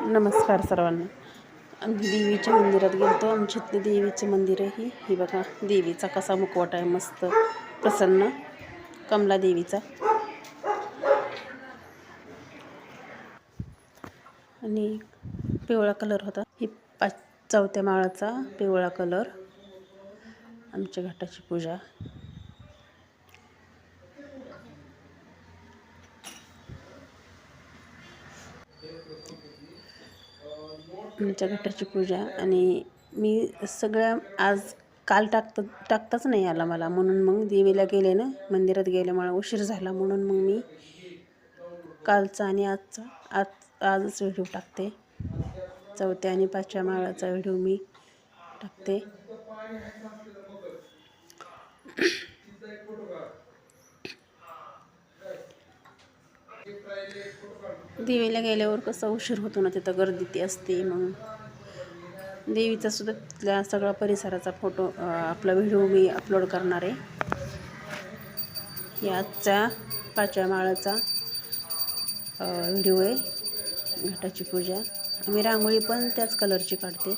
नमस्कार सर्वांना. आम्ही देवीच्या मंदिरात गेलतो. आमच्या इथलं देवीचं मंदिर आहे. ही बघा देवीचा कसा मुखवटा आहे, मस्त प्रसन्न कमला देवीचा. आणि पिवळा कलर होता. ही चौथ्या माळाचा पिवळा कलर. आमच्या घटाची पूजा. आमच्या घटाची पूजा. आणि मी सगळ्या आज काल टाकताच नाही आला मला, म्हणून मग देवीला गेले ना, मंदिरात गेल्यामुळे उशीर झाला, म्हणून मग मी कालचा आणि आजच व्हिडिओ टाकते. चौथ्या आणि पाचव्या माळाचा व्हिडिओ मी टाकते. देवीला गेल्यावर कसा उशीर होतो ना, तिथं गर्दी ती असते, म्हणून देवीचा सुद्धा तिथल्या सगळा परिसराचा फोटो आपला व्हिडिओ मी अपलोड करणार आहे. ही आजच्या पाचव्या माळाचा व्हिडिओ आहे, घटाची पूजा. आम्ही रांगोळी पण त्याच कलरची काढते.